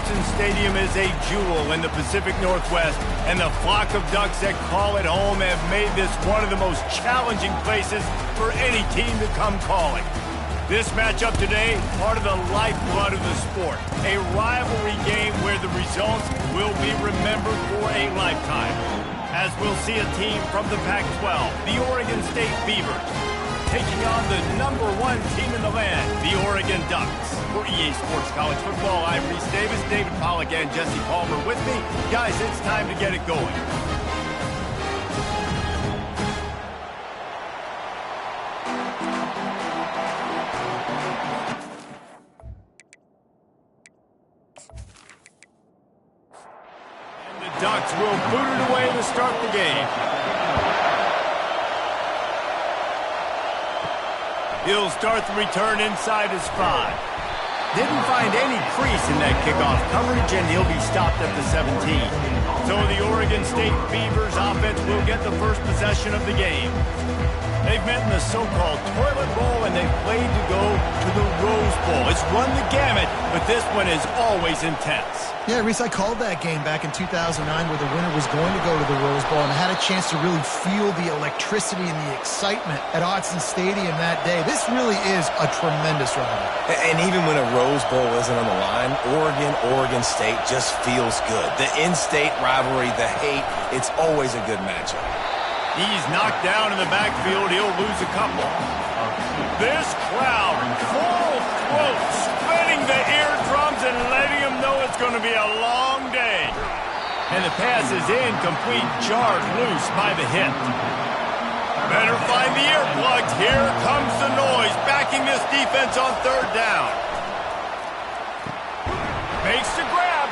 Autzen Stadium is a jewel in the Pacific Northwest, and the flock of Ducks that call it home have made this one of the most challenging places for any team to come calling. This matchup today, part of the lifeblood of the sport, a rivalry game where the results will be remembered for a lifetime. As we'll see a team from the Pac-12, the Oregon State Beavers, taking on the #1 team in the land, the Oregon Ducks. For EA Sports College Football, I'm Reese Davis, David Pollack, and Jesse Palmer with me. Guys, it's time to get it going. And the Ducks will boot it away to start the game. He'll start the return inside his 5. Didn't find any crease in that kickoff coverage, and he'll be stopped at the 17. So the Oregon State Beavers offense will get the first possession of the game. They've met in the so-called toilet bowl, and they've played to go to the Rose Bowl. It's run the gamut, but this one is always intense. Yeah, Reese, I called that game back in 2009 where the winner was going to go to the Rose Bowl, and I had a chance to really feel the electricity and the excitement at Autzen Stadium that day. This really is a tremendous rivalry. And even when a Rose Bowl isn't on the line, Oregon State just feels good. The in-state rivalry, the hate, it's always a good matchup. He's knocked down in the backfield. He'll lose a couple. This crowd, full throat, splitting the eardrums and letting them know it's going to be a long day. And the pass is incomplete, jarred loose by the hit. Better find the earplugs. Here comes the noise, backing this defense on third down. Makes the grab.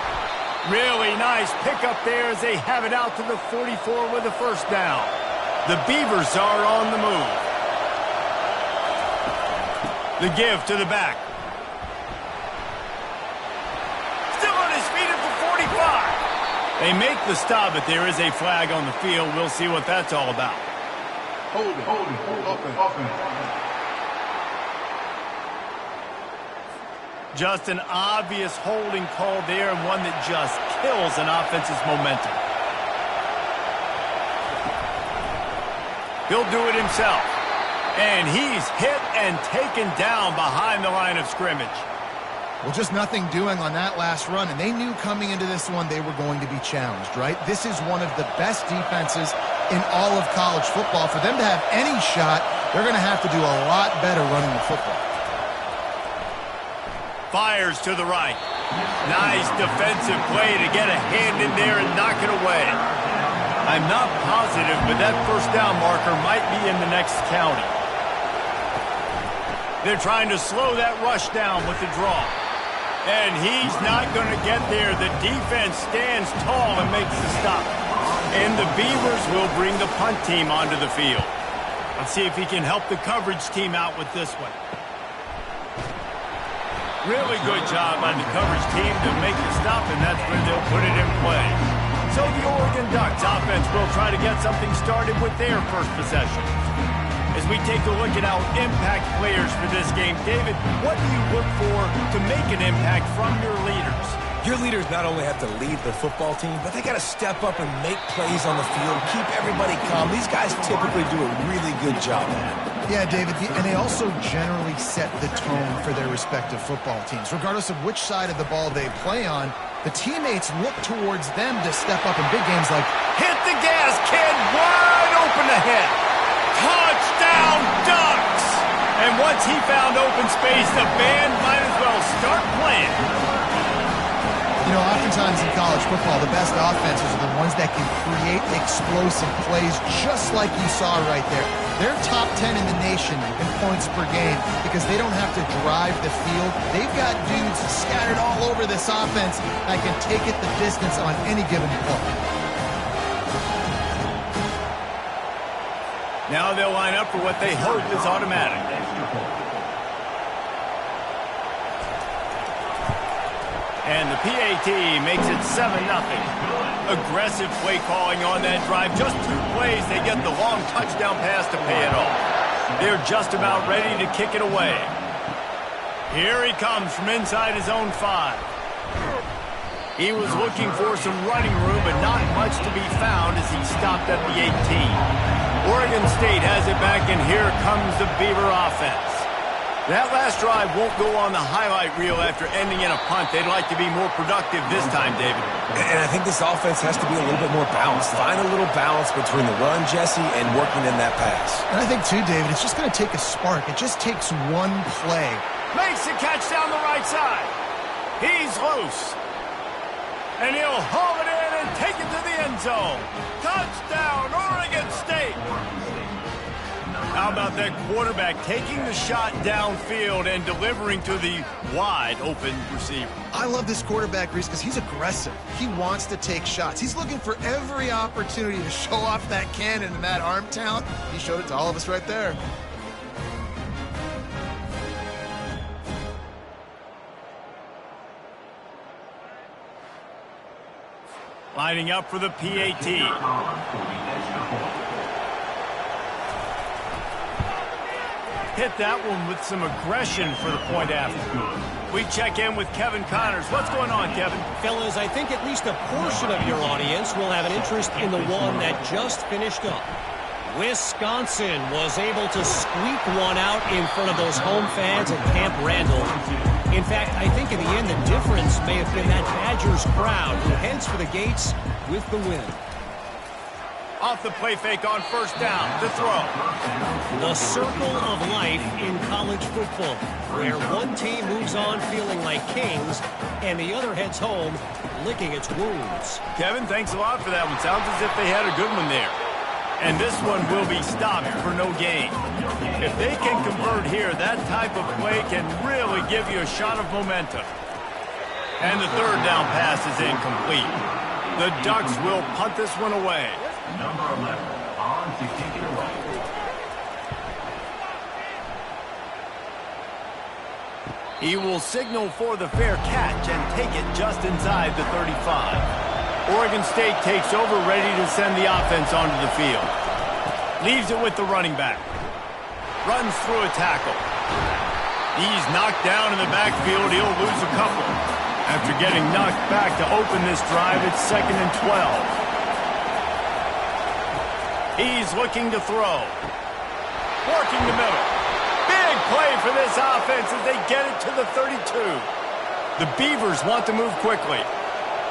Really nice pickup there as they have it out to the 44 with a first down. The Beavers are on the move. The give to the back. Still on his feet at the 45. They make the stop, but there is a flag on the field. We'll see what that's all about. Hold it. Just an obvious holding call there, and one that just kills an offense's momentum. He'll do it himself. And he's hit and taken down behind the line of scrimmage. Well, just nothing doing on that last run, and they knew coming into this one they were going to be challenged, right? This is one of the best defenses in all of college football. For them to have any shot, they're going to have to do a lot better running the football. Fires to the right. Nice defensive play to get a hand in there and knock it away. I'm not positive, but that first down marker might be in the next county. They're trying to slow that rush down with the draw. And he's not going to get there. The defense stands tall and makes the stop. And the Beavers will bring the punt team onto the field. Let's see if he can help the coverage team out with this one. Really good job by the coverage team to make the stop, and that's where they'll put it in play. So the Oregon Ducks offense will try to get something started with their first possession. As we take a look at our impact players for this game, David, what do you look for to make an impact from your leaders? Your leaders not only have to lead the football team, but they got to step up and make plays on the field, keep everybody calm. These guys typically do a really good job of that. Yeah, David, and they also generally set the tone for their respective football teams. Regardless of which side of the ball they play on, the teammates look towards them to step up in big games like, hit the gas, kid, wide open ahead. Touchdown, Ducks! And once he found open space, the band might as well start playing. You know, oftentimes in college football, the best offenses are the ones that can create explosive plays just like you saw right there. They're top 10 in the nation in points per game because they don't have to drive the field. They've got dudes scattered all over this offense that can take it the distance on any given play. Now they'll line up for what they hope is automatic. And the PAT makes it 7-0. Aggressive play calling on that drive. Just 2 plays, they get the long touchdown pass to pay it off. They're just about ready to kick it away. Here he comes from inside his own 5. He was looking for some running room, but not much to be found as he stopped at the 18. Oregon State has it back, and here comes the Beaver offense. That last drive won't go on the highlight reel after ending in a punt. They'd like to be more productive this time, David. And I think this offense has to be a little bit more balanced. Find a little balance between the run, Jesse, and working in that pass. And I think, too, David, it's just going to take a spark. It just takes one play. Makes the catch down the right side. He's loose. And he'll haul it in and take it to the end zone. Touchdown, Oregon State. How about that quarterback taking the shot downfield and delivering to the wide-open receiver? I love this quarterback, Reese, because he's aggressive. He wants to take shots. He's looking for every opportunity to show off that cannon and that arm talent. He showed it to all of us right there. Lining up for the PAT. Hit that one with some aggression for the point after. We check in with Kevin Connors. What's going on, Kevin? Fellas, I think at least a portion of your audience will have an interest in the one that just finished up. Wisconsin was able to squeak one out in front of those home fans at Camp Randall. In fact, I think in the end the difference may have been that Badgers crowd who heads for the gates with the win. Off the play fake on first down, the throw. The circle of life in college football, where one team moves on feeling like kings and the other heads home licking its wounds. Kevin, thanks a lot for that one. Sounds as if they had a good one there. And this one will be stopped for no gain. If they can convert here, that type of play can really give you a shot of momentum. And the third down pass is incomplete. The Ducks will punt this one away. Number 11 on to kick it away. He will signal for the fair catch and take it just inside the 35. Oregon State takes over, ready to send the offense onto the field. Leaves it with the running back. Runs through a tackle. He's knocked down in the backfield. He'll lose a couple. After getting knocked back to open this drive, it's 2nd and 12. He's looking to throw. Working the middle. Big play for this offense as they get it to the 32. The Beavers want to move quickly.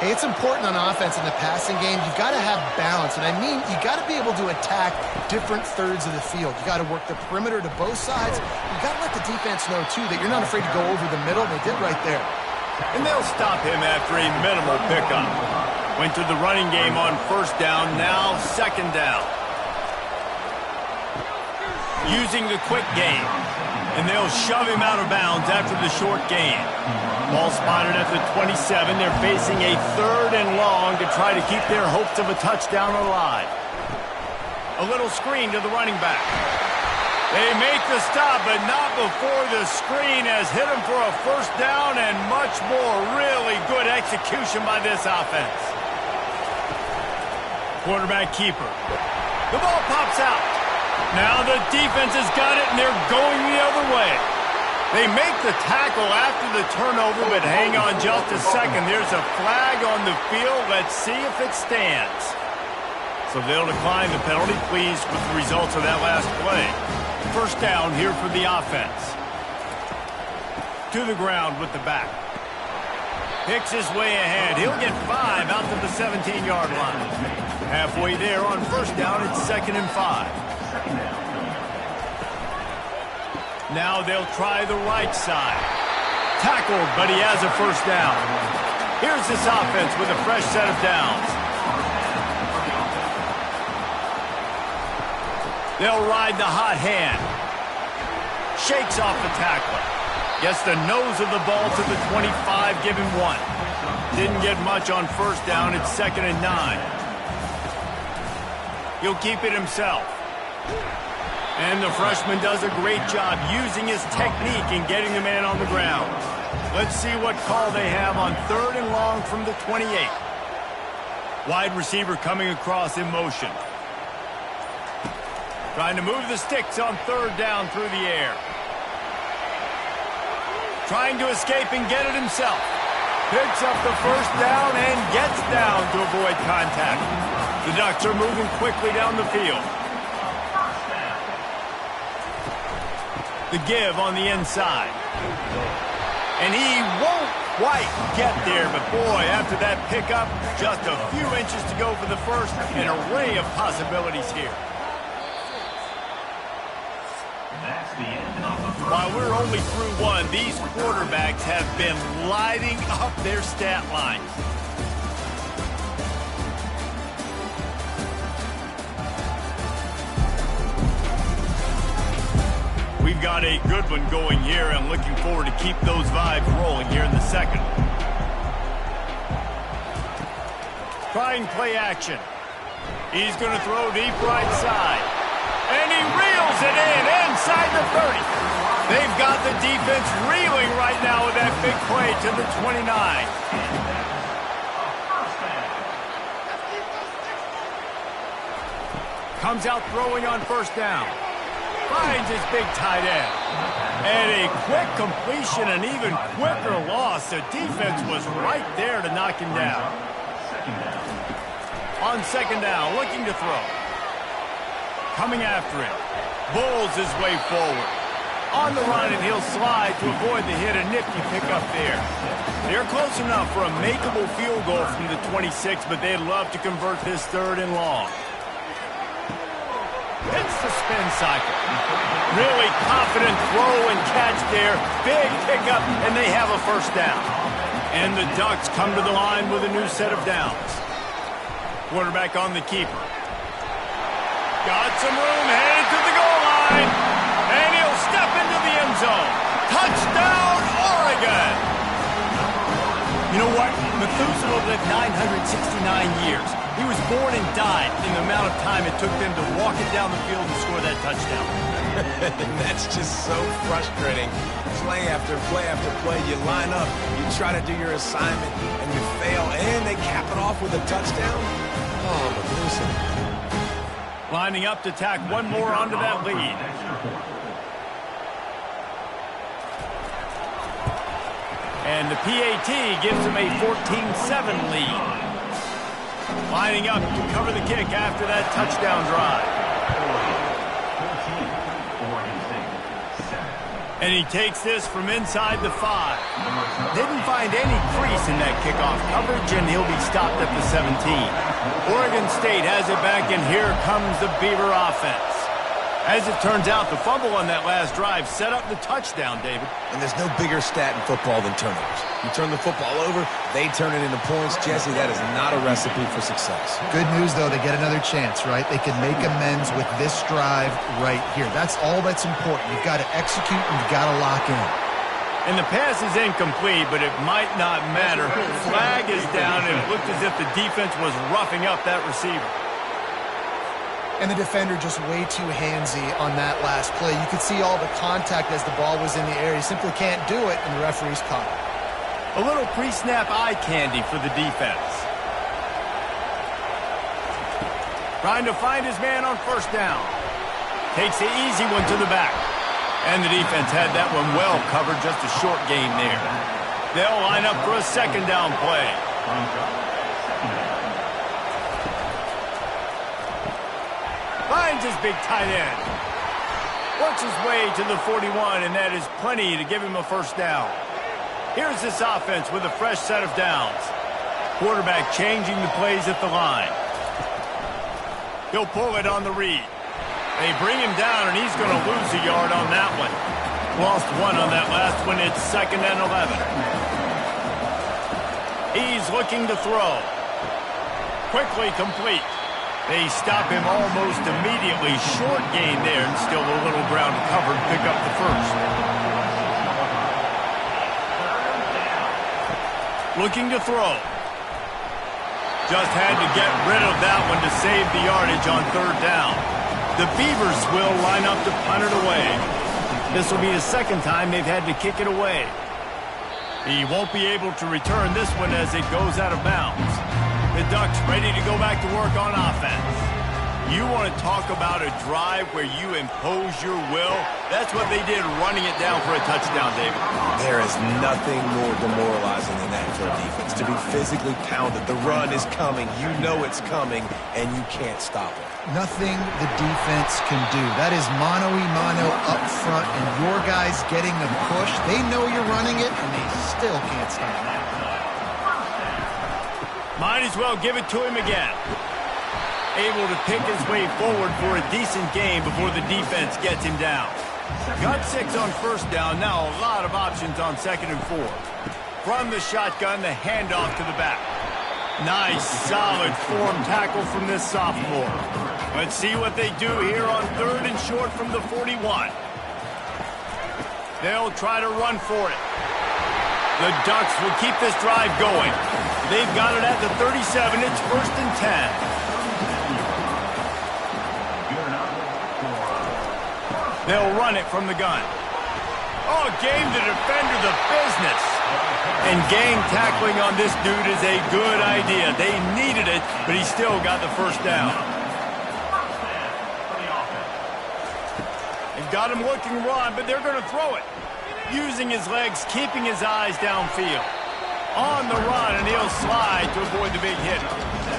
Hey, it's important on offense in the passing game. You've got to have balance. And I mean, you got to be able to attack different thirds of the field. You got to work the perimeter to both sides. You got to let the defense know, too, that you're not afraid to go over the middle. They did right there. And they'll stop him after a minimal pickup. Went to the running game on first down, now 2nd down. Using the quick game. And they'll shove him out of bounds after the short gain. Ball spotted at the 27. They're facing a 3rd and long to try to keep their hopes of a touchdown alive. A little screen to the running back. They make the stop, but not before the screen has hit him for a first down and much more. Really good execution by this offense. Quarterback keeper. The ball pops out. Now the defense has got it, and they're going the other way. They make the tackle after the turnover, but hang on just a second. There's a flag on the field. Let's see if it stands. So they'll decline the penalty, pleased with the results of that last play. First down here for the offense. To the ground with the back. Picks his way ahead. He'll get 5 out to the 17-yard line. Halfway there on first down, it's 2nd and 5. Now they'll try the right side. Tackled, but he has a first down. Here's this offense with a fresh set of downs. They'll ride the hot hand. Shakes off the tackler. Gets the nose of the ball to the 25, give him 1. Didn't get much on first down, it's 2nd and 9. He'll keep it himself. And the freshman does a great job using his technique and getting the man on the ground. Let's see what call they have on 3rd and long from the 28. Wide receiver coming across in motion. Trying to move the sticks on 3rd down through the air. Trying to escape and get it himself. Picks up the first down and gets down to avoid contact. The Ducks are moving quickly down the field. The give on the inside. And he won't quite get there, but boy, after that pickup, just a few inches to go for the first. An array of possibilities here. While we're only through one, these quarterbacks have been lighting up their stat line. We've got a good one going here. I'm looking forward to keep those vibes rolling here in the second. Trying play action. He's going to throw deep right side. And he reels it in inside the 30. They've got the defense reeling right now with that big play to the 29. Comes out throwing on first down. Finds his big tight end. And a quick completion, an even quicker loss. The defense was right there to knock him down. On second down, looking to throw. Coming after him. Bulls his way forward. On the run, and he'll slide to avoid the hit. A nifty pickup there. They're close enough for a makeable field goal from the 26, but they'd love to convert this third and long. Hits the spin cycle. Really confident throw and catch there. Big pickup, and they have a first down. And the Ducks come to the line with a new set of downs. Quarterback on the keeper. Got some room, headed to the goal line. And he'll step into the end zone. Touchdown, Oregon! You know what? Methuselah lived 969 years. He was born and died in the amount of time it took them to walk it down the field and score that touchdown. That's just so frustrating. Play after play after play. You line up, you try to do your assignment, and you fail, and they cap it off with a touchdown? Oh, Methuselah. Lining up to tack one more onto that lead. And the PAT gives them a 14-7 lead. Lining up to cover the kick after that touchdown drive. And he takes this from inside the 5. Didn't find any crease in that kickoff coverage, and he'll be stopped at the 17. Oregon State has it back, and here comes the Beaver offense. As it turns out, the fumble on that last drive set up the touchdown, David. And there's no bigger stat in football than turnovers. You turn the football over, they turn it into points. Jesse, that is not a recipe for success. Good news, though, they get another chance, right? They can make amends with this drive right here. That's all that's important. You've got to execute and you've got to lock in. And the pass is incomplete, but it might not matter. Flag is down, and it looked as if the defense was roughing up that receiver. And the defender just way too handsy on that last play. You could see all the contact as the ball was in the air. He simply can't do it, and the referee's caught it. A little pre-snap eye candy for the defense. Trying to find his man on first down. Takes the easy one to the back. And the defense had that one well covered, just a short gain there. They'll line up for a second down play. Finds his big tight end. Works his way to the 41, and that is plenty to give him a first down. Here's this offense with a fresh set of downs. Quarterback changing the plays at the line. He'll pull it on the read. They bring him down, and he's going to lose a yard on that one. Lost one on that last one. It's 2nd and 11. He's looking to throw. Quickly complete. They stop him almost immediately. Short gain there, and still a little ground covered. Pick up the first. Looking to throw. Just had to get rid of that one to save the yardage on third down. The Beavers will line up to punt it away. This will be the second time they've had to kick it away. He won't be able to return this one as it goes out of bounds. The Ducks ready to go back to work on offense. You want to talk about a drive where you impose your will? That's what they did, running it down for a touchdown, David. There is nothing more demoralizing than that for a defense, to be physically pounded. The run is coming. You know it's coming, and you can't stop it. Nothing the defense can do. That is mano-a-mano up front, and your guys getting a push. They know you're running it, and they still can't stop it. Might as well give it to him again. Able to pick his way forward for a decent game before the defense gets him down. Got 6 on first down. Now a lot of options on 2nd and 4. From the shotgun, the handoff to the back. Nice, solid form tackle from this sophomore. Let's see what they do here on 3rd and short from the 41. They'll try to run for it. The Ducks will keep this drive going. They've got it at the 37. It's 1st and 10. They'll run it from the gun. Oh, gave the defender the business. And gang tackling on this dude is a good idea. They needed it, but he still got the first down. They've got him looking run, but they're going to throw it. Using his legs, keeping his eyes downfield. On the run, and he'll slide to avoid the big hit.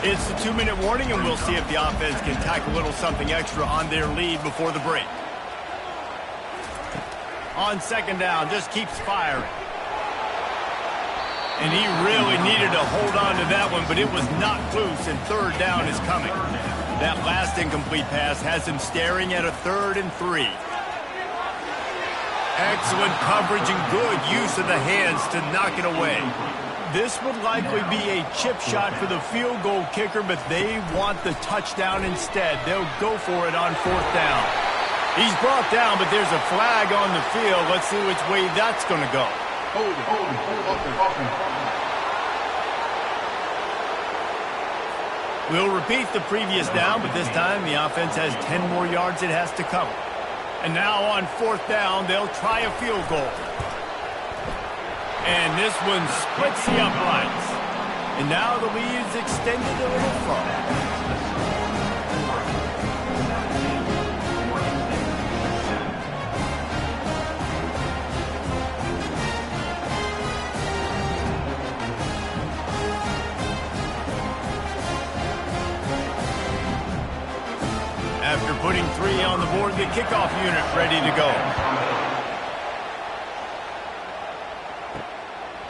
It's the 2-minute warning, and we'll see if the offense can tack a little something extra on their lead before the break. On 2nd down, just keeps firing. And he really needed to hold on to that one, but it was knocked loose, and 3rd down is coming. That last incomplete pass has him staring at a 3rd and 3. Excellent coverage and good use of the hands to knock it away. This would likely be a chip shot for the field goal kicker, but they want the touchdown instead. They'll go for it on 4th down. He's brought down, but there's a flag on the field. Let's see which way that's going to go. Hold it. We'll repeat the previous down, but this time the offense has 10 more yards it has to cover. And now on 4th down, they'll try a field goal. And this one splits the uprights. And now the lead is extended a little further. After putting 3 on the board, the kickoff unit ready to go.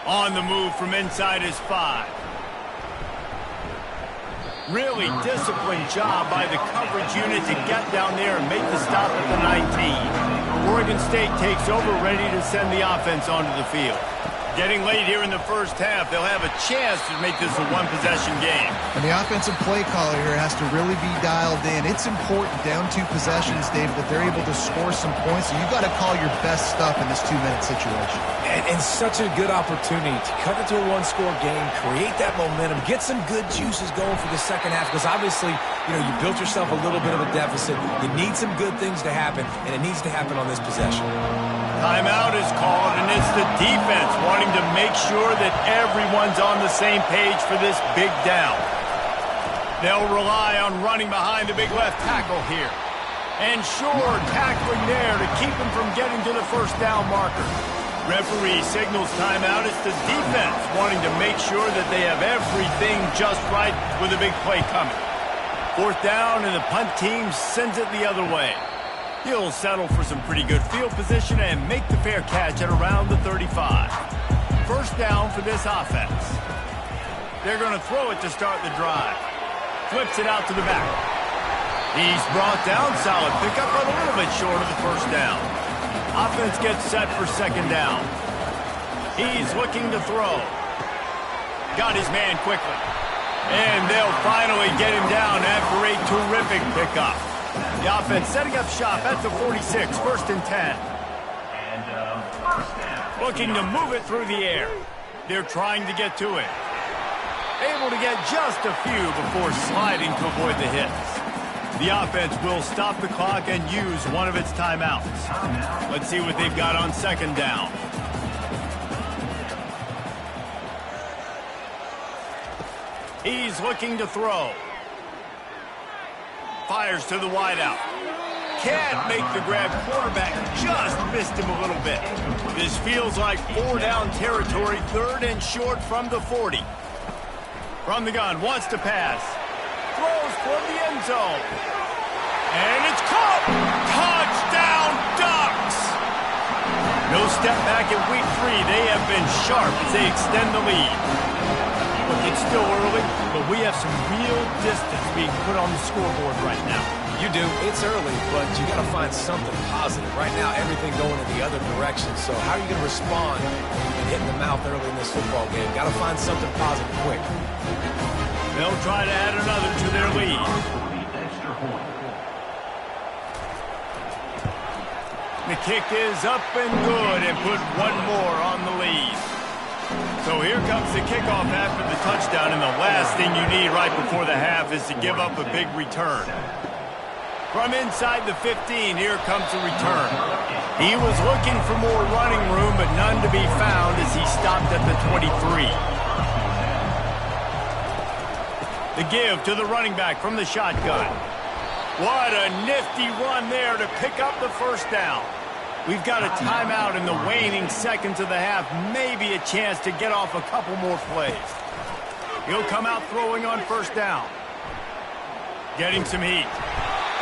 On the move from inside his 5. Really disciplined job by the coverage unit to get down there and make the stop at the 19. Oregon State takes over, ready to send the offense onto the field. Getting late here in the first half, they'll have a chance to make this a one-possession game. And the offensive play caller here has to really be dialed in. It's important down 2 possessions, Dave, that they're able to score some points. So you got to call your best stuff in this 2-minute situation. And such a good opportunity to cut it to a 1-score game, create that momentum, get some good juices going for the second half, because obviously, you built yourself a little bit of a deficit. You need some good things to happen, and it needs to happen on this possession. Timeout is called, and it's the defense wanting to make sure that everyone's on the same page for this big down. They'll rely on running behind the big left tackle here. And sure, tackling there to keep him from getting to the first down marker. Referee signals timeout. It's the defense wanting to make sure that they have everything just right with a big play coming. 4th down, and the punt team sends it the other way. He'll settle for some pretty good field position and make the fair catch at around the 35. First down for this offense. They're going to throw it to start the drive. Flips it out to the back. He's brought down. Solid pickup, but a little bit short of the first down. Offense gets set for 2nd down. He's looking to throw. Got his man quickly. And they'll finally get him down after a terrific pickup. The offense setting up shop at the 46, 1st and 10. Looking to move it through the air. They're trying to get to it. Able to get just a few before sliding to avoid the hits. The offense will stop the clock and use one of its timeouts. Let's see what they've got on 2nd down. He's looking to throw. Fires to the wideout. can't make the grab. Quarterback just missed him a little bit. This feels like 4-down territory, 3rd and short from the 40. From the gun, wants to pass. Throws for the end zone. And it's caught! Touchdown, Ducks! No step back in week 3. They have been sharp as they extend the lead. Look, it's still early, but we have some real distance being put on the scoreboard right now. You do. It's early, but you got to find something positive. Right now, everything going in the other direction. So how are you going to respond and hitting the mouth early in this football game? Got to find something positive quick. They'll try to add another to their lead. The kick is up and good and put one more on the lead. So here comes the kickoff after the touchdown, and the last thing you need right before the half is to give up a big return. From inside the 15, here comes the return. He was looking for more running room, but none to be found as he stopped at the 23. The give to the running back from the shotgun. What a nifty run there to pick up the first down. We've got a timeout in the waning seconds of the half. Maybe a chance to get off a couple more plays. He'll come out throwing on first down. Getting some heat.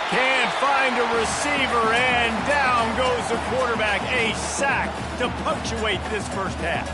Can't find a receiver, and down goes the quarterback. A sack to punctuate this first half.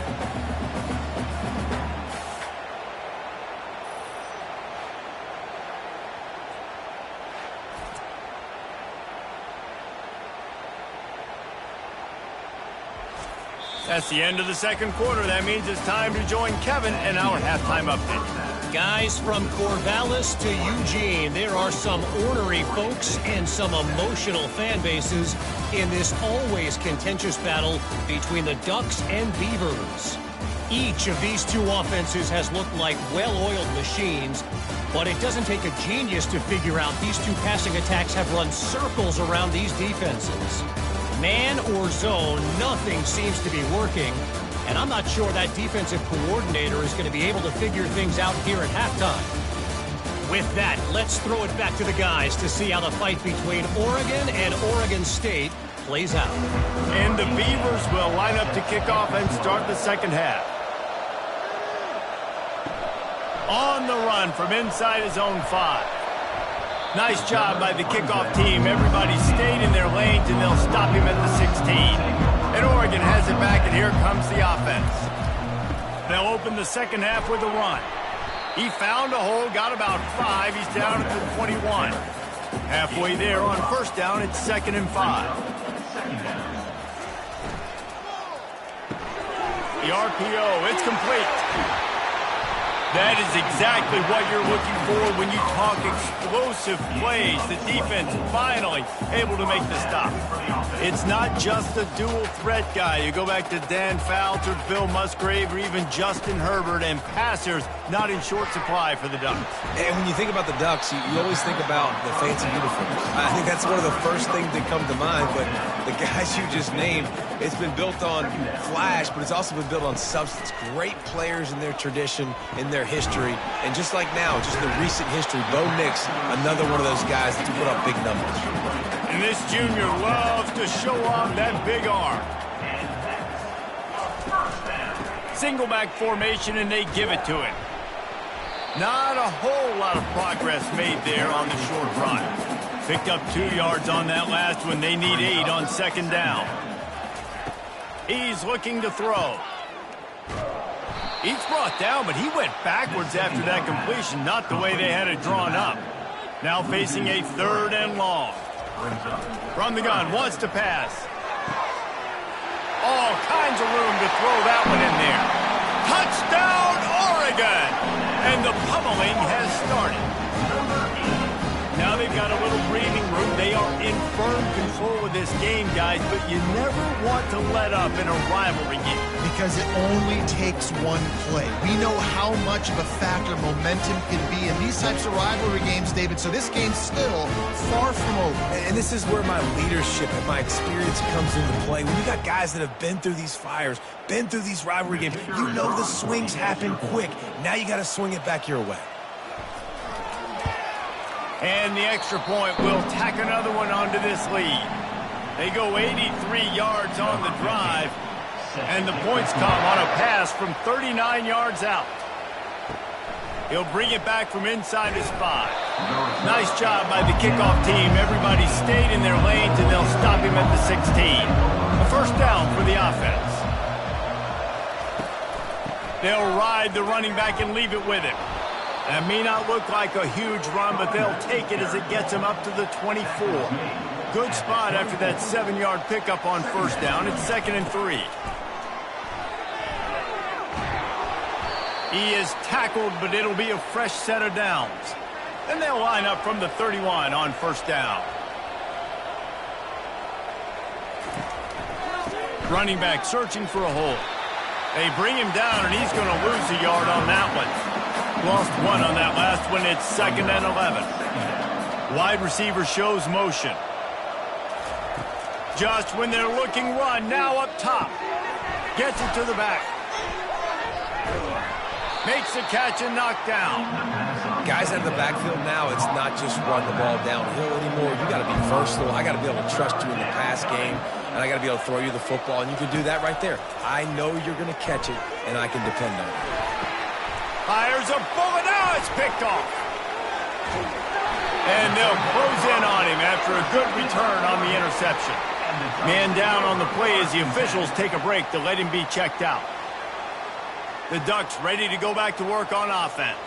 That's the end of the second quarter. That means it's time to join Kevin in our halftime update. Guys, from Corvallis to Eugene, there are some ornery folks and some emotional fan bases in this always contentious battle between the Ducks and Beavers. Each of these two offenses has looked like well-oiled machines, but it doesn't take a genius to figure out these two passing attacks have run circles around these defenses. Man or zone, nothing seems to be working, and I'm not sure that defensive coordinator is going to be able to figure things out here at halftime. With that, let's throw it back to the guys to see how the fight between Oregon and Oregon State plays out. And the Beavers will line up to kick off and start the second half. On the run from inside his own 5. Nice job by the kickoff team. Everybody stayed in their lanes, and they'll stop him at the 16. And Oregon has it back, and here comes the offense. They'll open the second half with a run. He found a hole, got about 5. He's down at the 21. Halfway there on first down, it's 2nd and 5. The RPO, it's complete. That is exactly what you're looking for when you talk explosive plays. The defense finally able to make the stop. It's not just a dual threat guy. You go back to Dan Fouts or Bill Musgrave or even Justin Herbert, and passers not in short supply for the Ducks. And when you think about the Ducks, you always think about the fancy uniforms. I think that's one of the first things that come to mind, but the guys you just named, it's been built on flash, but it's also been built on substance. Great players in their tradition, in their history, and just like now, just in the recent history, Bo Nix, another one of those guys that's put up big numbers. And this junior loves to show off that big arm. Single back formation, and they give it to him. Not a whole lot of progress made there on the short run. Picked up 2 yards on that last one. They need 8 on second down. He's looking to throw. He's brought down, but he went backwards after that completion, not the way they had it drawn up. Now facing a 3rd and long. From the gun, wants to pass. All kinds of room to throw that one in there. Touchdown, Oregon! And the pummeling has started. Now they've got a little breathing room. They are in firm control of this game, guys, but you never want to let up in a rivalry game. Because it only takes one play. We know how much of a factor momentum can be in these types of rivalry games, David, so this game's still far from over. And this is where my leadership and my experience comes into play. When you got guys that have been through these fires, been through these rivalry games, you know the swings happen quick. Now you got to swing it back your way. And the extra point will tack another one onto this lead. They go 83 yards on the drive, and the points come on a pass from 39 yards out. He'll bring it back from inside his 5. Nice job by the kickoff team. Everybody stayed in their lanes, and they'll stop him at the 16. A first down for the offense. They'll ride the running back and leave it with him. That may not look like a huge run, but they'll take it as it gets them up to the 24. Good spot after that 7-yard pickup on first down. It's 2nd and 3. He is tackled, but it'll be a fresh set of downs. Then they'll line up from the 31 on first down. Running back searching for a hole. They bring him down, and he's going to lose a yard on that one. Lost 1 on that last one. It's 2nd and 11. Wide receiver shows motion. Just when they're looking run, now up top. Gets it to the back. Makes the catch and knocked down. Guys out of the backfield now, it's not just run the ball downhill anymore. You got to be versatile. I got to be able to trust you in the pass game, and I got to be able to throw you the football, and you can do that right there. I know you're going to catch it, and I can depend on it. Fires a bullet. Now it's picked off. And they'll close in on him after a good return on the interception. Man down on the play as the officials take a break to let him be checked out. The Ducks ready to go back to work on offense.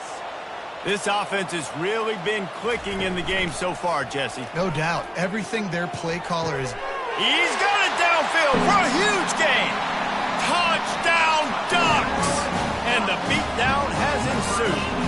This offense has really been clicking in the game so far, Jesse. No doubt. Everything their play caller is... He's got it downfield for a huge gain. Touchdown, Ducks! And the beatdown has ensued.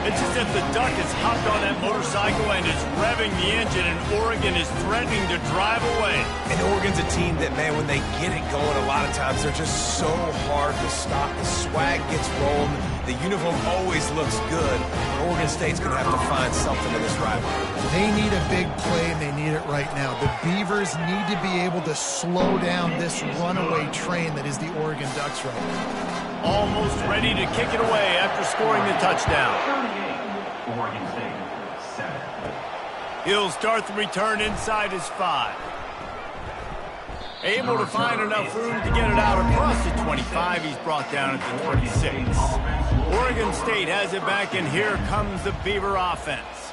It's as if the Duck has hopped on that motorcycle and is revving the engine, and Oregon is threatening to drive away. And Oregon's a team that, man, when they get it going, a lot of times they're just so hard to stop. The swag gets rolling. The uniform always looks good. But Oregon State's going to have to find something in this rivalry. They need a big play, and they need it right now. The Beavers need to be able to slow down this runaway train that is the Oregon Ducks right now. Almost ready to kick it away after scoring the touchdown. Oregon State, 7. He'll start the return inside his 5. Able to find enough room to get it out across the 25. He's brought down at the 36. Oregon State has it back, and here comes the Beaver offense.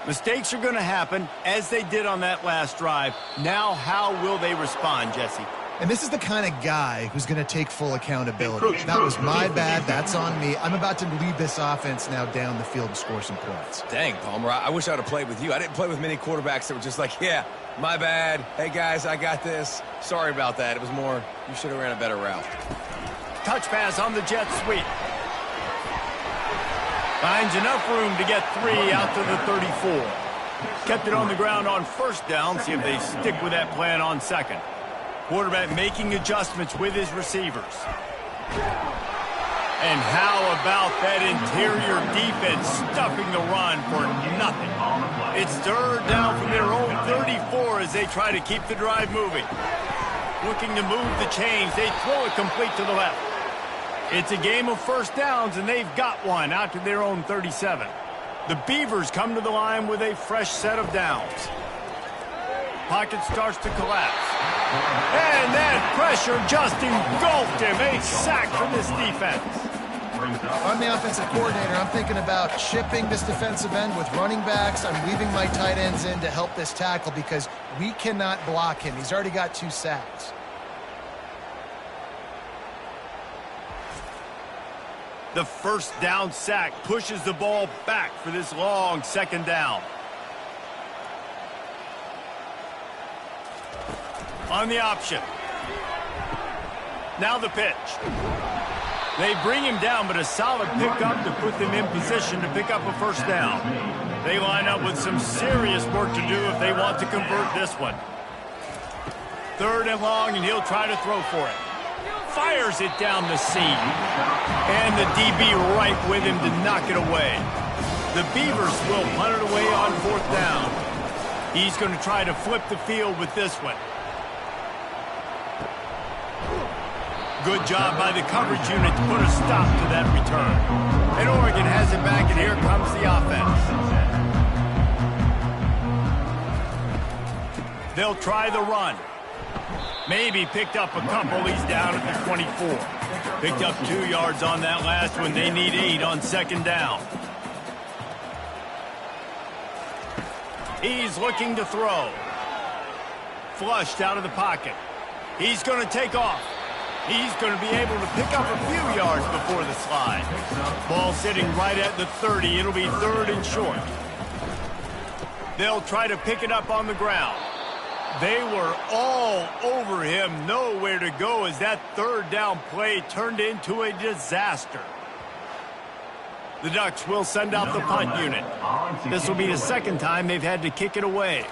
Mistakes are going to happen, as they did on that last drive. Now, how will they respond, Jesse? And this is the kind of guy who's going to take full accountability. That was my bad. That's on me. I'm about to lead this offense now down the field and score some points. Dang, Palmer, I wish I would have played with you. I didn't play with many quarterbacks that were just like, yeah, my bad. Hey, guys, I got this. Sorry about that. It was more, you should have ran a better route. Touch pass on the jet sweep. Finds enough room to get 3 out to the 34. Kept it on the ground on first down. See if they stick with that plan on second. Quarterback making adjustments with his receivers. And how about that interior defense stuffing the run for nothing? It's third down from their own 34 as they try to keep the drive moving. Looking to move the chains. They throw it complete to the left. It's a game of first downs, and they've got one out to their own 37. The Beavers come to the line with a fresh set of downs. Pocket starts to collapse. And that pressure just engulfed him. A sack from this defense. I'm the offensive coordinator. I'm thinking about chipping this defensive end with running backs. I'm leaving my tight ends in to help this tackle because we cannot block him. He's already got 2 sacks. The first down sack pushes the ball back for this long second down. On the option. Now the pitch. They bring him down, but a solid pickup to put them in position to pick up a first down. They line up with some serious work to do if they want to convert this one. 3rd and long, and he'll try to throw for it. Fires it down the seam. And the DB right with him to knock it away. The Beavers will punt it away on 4th down. He's going to try to flip the field with this one. Good job by the coverage unit to put a stop to that return. And Oregon has it back, and here comes the offense. They'll try the run. Maybe picked up a couple. He's down at the 24. Picked up 2 yards on that last one. They need 8 on second down. He's looking to throw. Flushed out of the pocket. He's going to take off. He's going to be able to pick up a few yards before the slide. Ball sitting right at the 30. It'll be 3rd and short. They'll try to pick it up on the ground. They were all over him. Nowhere to go as that 3rd down play turned into a disaster. The Ducks will send out the punt unit. This will be the 2nd time they've had to kick it away.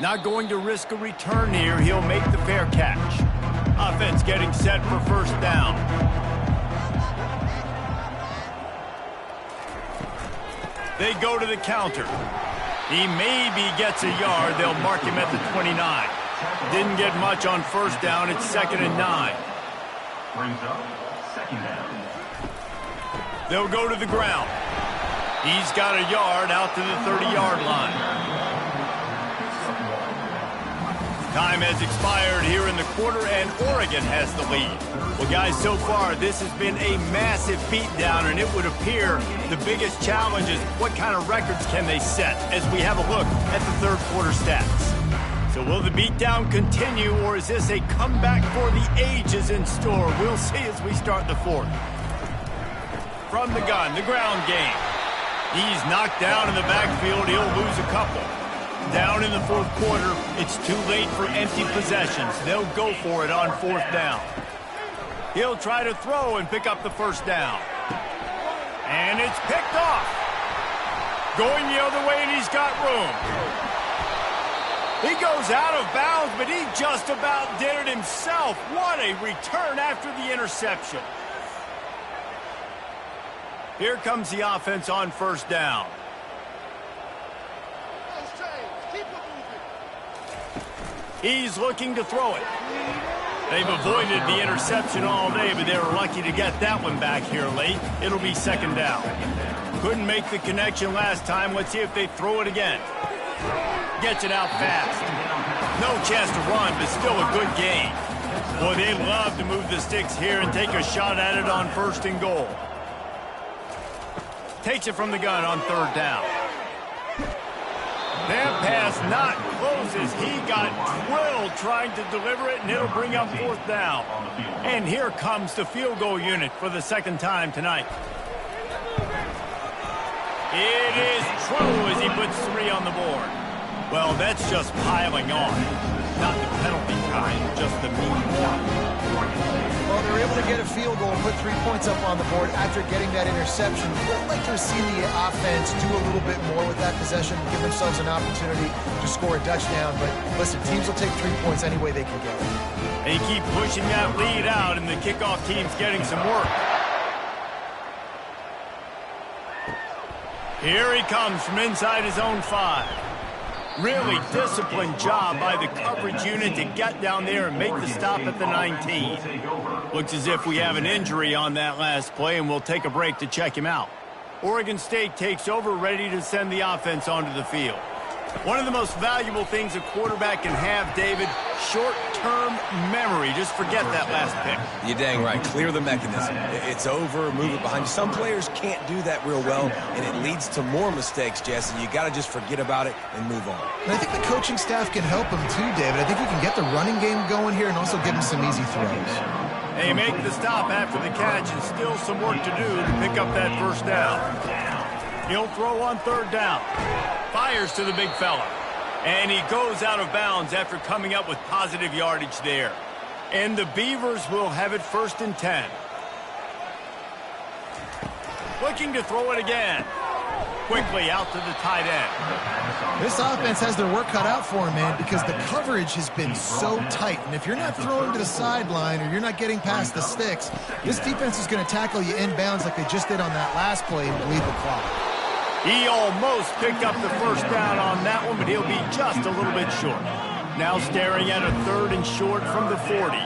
Not going to risk a return here. He'll make the fair catch. Offense getting set for 1st down. They go to the counter. He maybe gets a yard. They'll mark him at the 29. Didn't get much on 1st down. It's 2nd and 9. Brings up 2nd down. They'll go to the ground. He's got a yard out to the 30-yard line. Time has expired here in the quarter, and Oregon has the lead. Well, guys, so far, this has been a massive beatdown, and it would appear the biggest challenge is what kind of records can they set as we have a look at the 3rd quarter stats. So will the beatdown continue, or is this a comeback for the ages in store? We'll see as we start the 4th. From the gun, the ground game. He's knocked down in the backfield. He'll lose a couple. Down in the 4th quarter, it's too late for empty possessions. They'll go for it on 4th down. He'll try to throw and pick up the 1st down. And it's picked off. Going the other way, and he's got room. He goes out of bounds, but he just about did it himself. What a return after the interception. Here comes the offense on 1st down. He's looking to throw it. They've avoided the interception all day, but they were lucky to get that one back here late. It'll be 2nd down. Couldn't make the connection last time. Let's see if they throw it again. Gets it out fast. No chance to run, but still a good gain. Boy, they love to move the sticks here and take a shot at it on 1st and goal. Takes it from the gun on 3rd down. That pass not close as he got drilled trying to deliver it, and it'll bring up 4th down. And here comes the field goal unit for the 2nd time tonight. It is true as he puts 3 on the board. Well, that's just piling on. Not the penalty kind, just the mean one. Well, they were able to get a field goal and put 3 points up on the board after getting that interception. I'd like to see the offense do a little bit more with that possession, give themselves an opportunity to score a touchdown. But listen, teams will take 3 points any way they can get it. They keep pushing that lead out, and the kickoff team's getting some work. Here he comes from inside his own 5. Really disciplined job by the coverage unit to get down there and make the stop at the 19. Looks as if we have an injury on that last play, and we'll take a break to check him out. Oregon State takes over, ready to send the offense onto the field. One of the most valuable things a quarterback can have, David, short-term memory. Just forget that last pick. You're dang right. Clear the mechanism. It's over, move it behind you. Some players can't do that real well, and it leads to more mistakes, Jesse. You got to just forget about it and move on. And I think the coaching staff can help him too, David. I think you can get the running game going here and also give him some easy throws. They make the stop after the catch, and still some work to do to pick up that 1st down. He'll throw on 3rd down. Fires to the big fella. And he goes out of bounds after coming up with positive yardage there. And the Beavers will have it 1st and 10. Looking to throw it again. Quickly out to the tight end. This offense has their work cut out for him, man, because the coverage has been so tight. And if you're not throwing to the sideline or you're not getting past the sticks, this defense is going to tackle you inbounds like they just did on that last play and bleed the clock. He almost picked up the 1st down on that one, but he'll be just a little bit short. Now staring at a 3rd and short from the 40.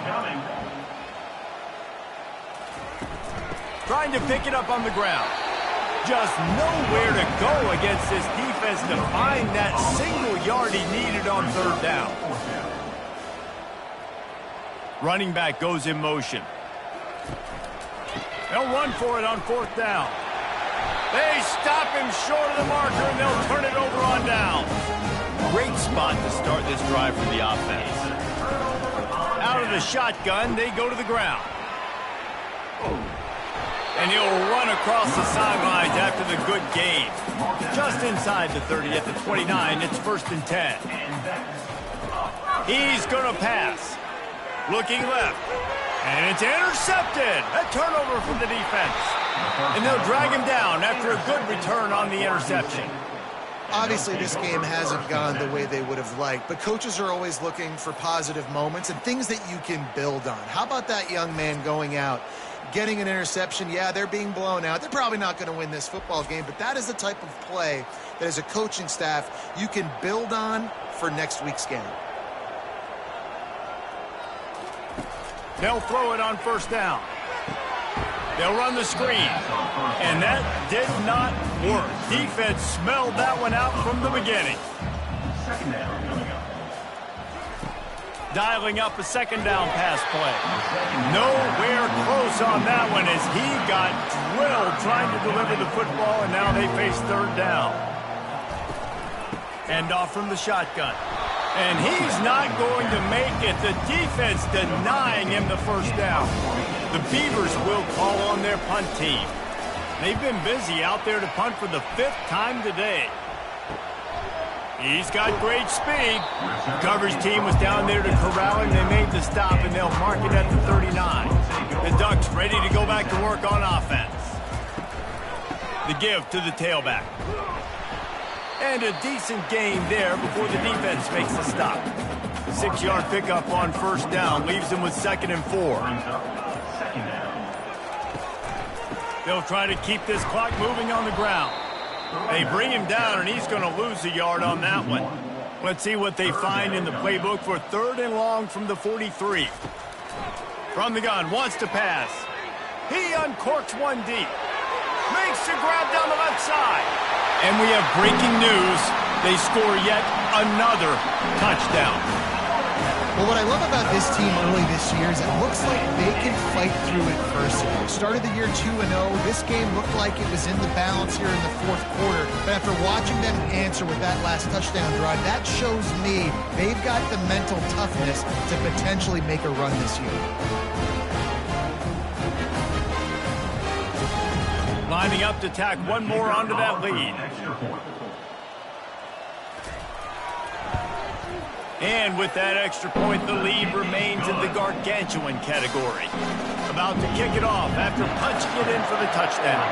trying to pick it up on the ground. Just nowhere to go against this defense to find that single yard he needed on third down. Running back goes in motion. They'll run for it on fourth down. They stop him short of the marker, and they'll turn it over on down. Great spot to start this drive for the offense. Out of the shotgun, they go to the ground. And he'll run across the sidelines after the good gain. Just inside the 30 at the 29, it's 1st and 10. He's going to pass. Looking left. And it's intercepted. A turnover from the defense. And they'll drag him down after a good return on the interception. Obviously, this game hasn't gone the way they would have liked, but coaches are always looking for positive moments and things that you can build on. How about that young man going out, getting an interception? Yeah, they're being blown out. They're probably not going to win this football game, but that is the type of play that as a coaching staff you can build on for next week's game. They'll throw it on first down. They'll run the screen. And that did not work. Defense smelled that one out from the beginning. Second down coming up. Dialing up a second down pass play. Nowhere close on that one as he got drilled trying to deliver the football, and now they face third down. End off from the shotgun. And he's not going to make it. The defense denying him the first down. The Beavers will call on their punt team. They've been busy out there to punt for the 5th time today. He's got great speed. The coverage team was down there to corral him. They made the stop, and they'll mark it at the 39. The Ducks ready to go back to work on offense. The give to the tailback. And a decent gain there before the defense makes the stop. 6-yard pickup on first down leaves them with 2nd and 4. They'll try to keep this clock moving on the ground. They bring him down, and he's going to lose a yard on that one. Let's see what they find in the playbook for 3rd and long from the 43. From the gun, wants to pass. He uncorks one deep. Makes the grab down the left side. And we have breaking news. They score yet another touchdown. Well, what I love about this team early this year is it looks like they can fight through adversity. Started the year 2-0. This game looked like it was in the balance here in the 4th quarter. But after watching them answer with that last touchdown drive, that shows me they've got the mental toughness to potentially make a run this year. Lining up to tack one more onto that lead. And with that extra point, the lead remains in the gargantuan category. About to kick it off after punching it in for the touchdown.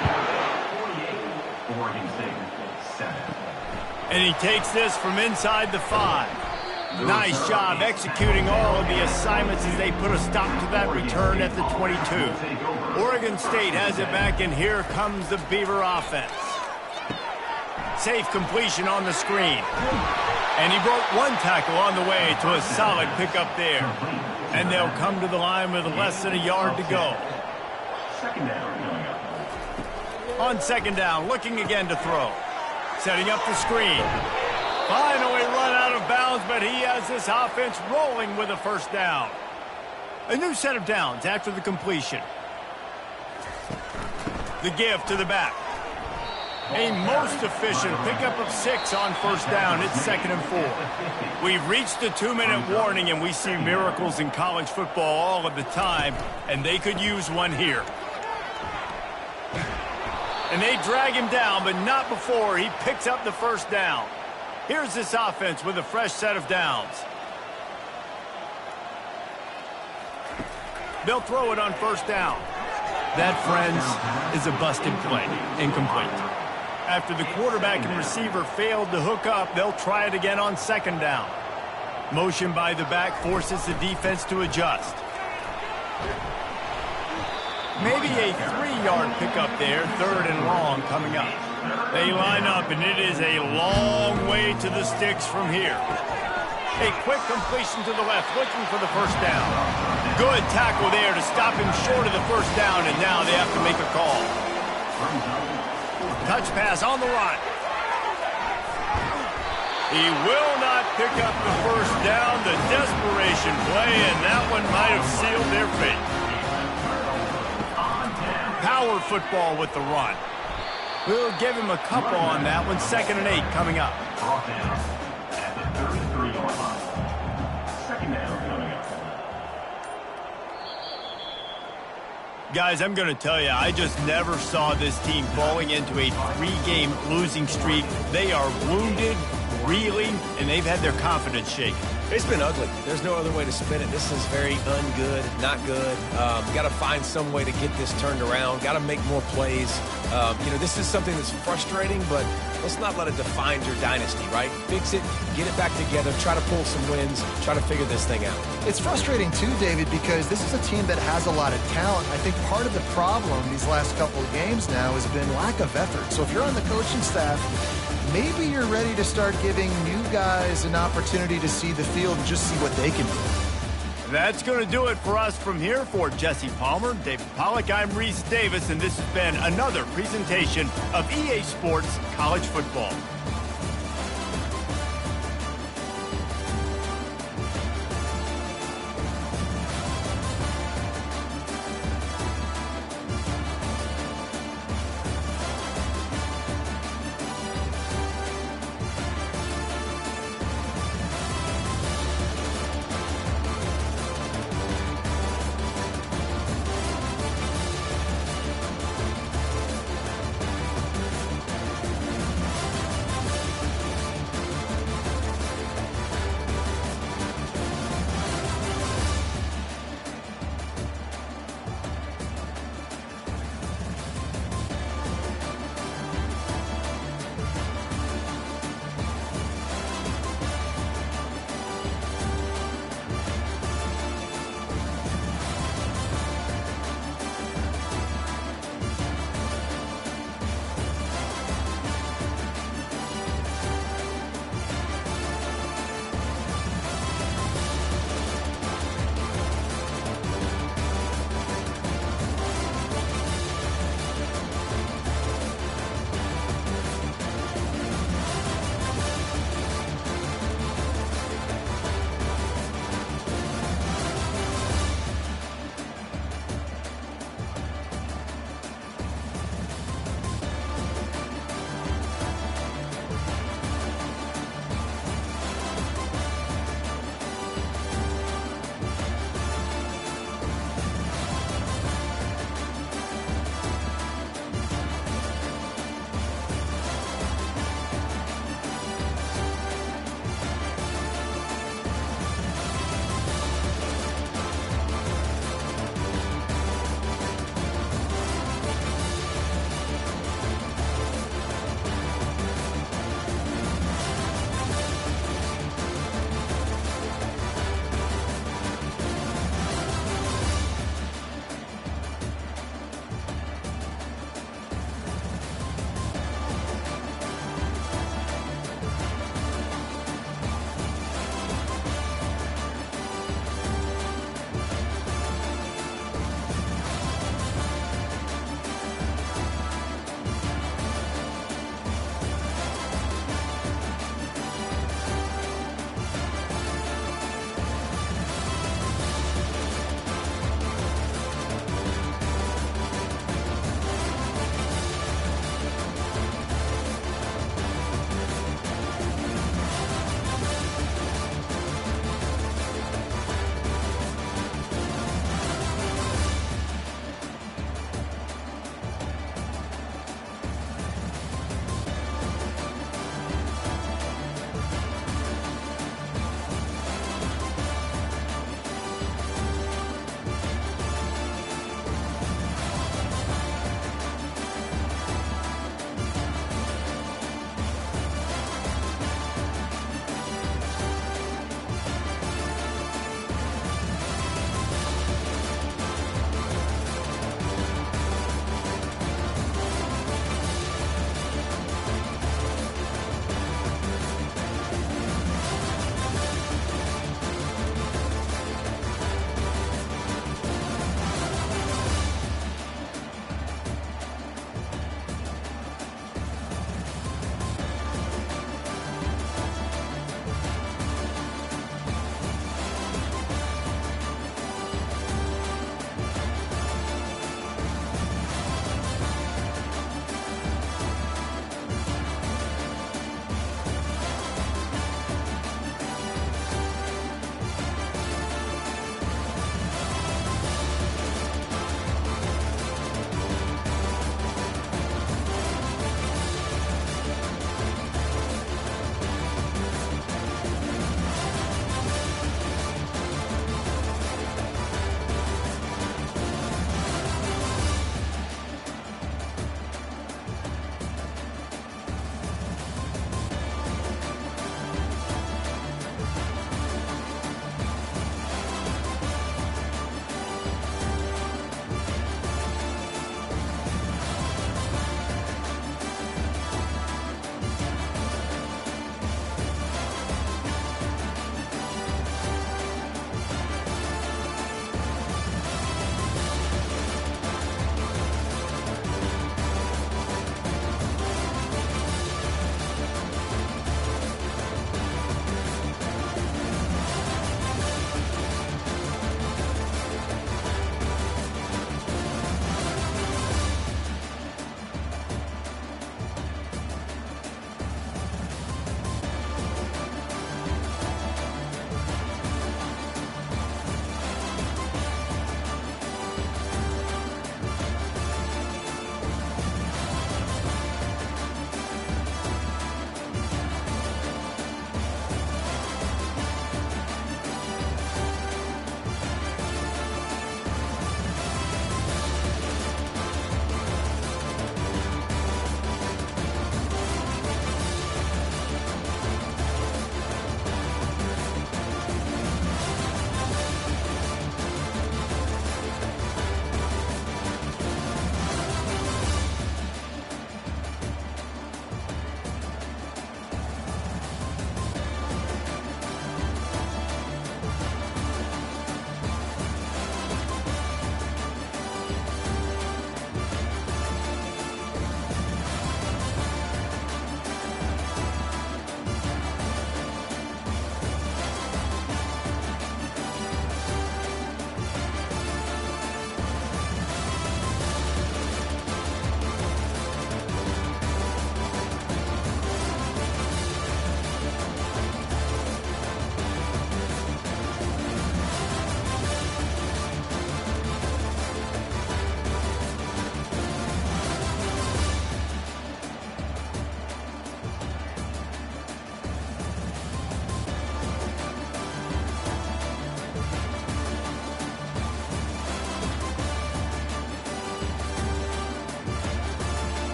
And he takes this from inside the 5. Nice job executing all of the assignments as they put a stop to that return at the 22. Oregon State has it back, and here comes the Beaver offense. Safe completion on the screen. And he broke one tackle on the way to a solid pickup there. And they'll come to the line with less than a yard to go. Second down coming up. On second down, looking again to throw. Setting up the screen. Finally run out of bounds, but he has this offense rolling with a first down. A new set of downs after the completion. The give to the back. A most efficient pickup of 6 on first down. It's 2nd and 4. We've reached the 2-minute warning, and we see miracles in college football all of the time, and they could use one here. And they drag him down, but not before he picks up the first down. Here's this offense with a fresh set of downs. They'll throw it on first down. That, friends, is a busted play. Incomplete. After the quarterback and receiver failed to hook up, they'll try it again on second down. Motion by the back forces the defense to adjust. Maybe a 3-yard pickup there, 3rd and long coming up. They line up, and it is a long way to the sticks from here. A quick completion to the left, looking for the first down. Good tackle there to stop him short of the first down, and now they have to make a call. Touch pass on the run. He will not pick up the first down. The desperation play, and that one might have sealed their fate. Power football with the run. We'll give him a couple on that one. 2nd and 8 coming up. Guys, I'm going to tell you, I just never saw this team falling into a 3-game losing streak. They are wounded, reeling, and they've had their confidence shaken. It's been ugly. There's no other way to spin it. This is very ungood, not good. Got to find some way to get this turned around. Got to make more plays. This is something that's frustrating, but let's not let it define your dynasty, right? Fix it, get it back together, try to pull some wins, try to figure this thing out. It's frustrating too, David, because this is a team that has a lot of talent. I think part of the problem these last couple of games now has been lack of effort. So if you're on the coaching staff, maybe you're ready to start giving new guys an opportunity to see the field and just see what they can do. That's going to do it for us from here. For Jesse Palmer, David Pollack, I'm Reese Davis, and this has been another presentation of EA Sports College Football.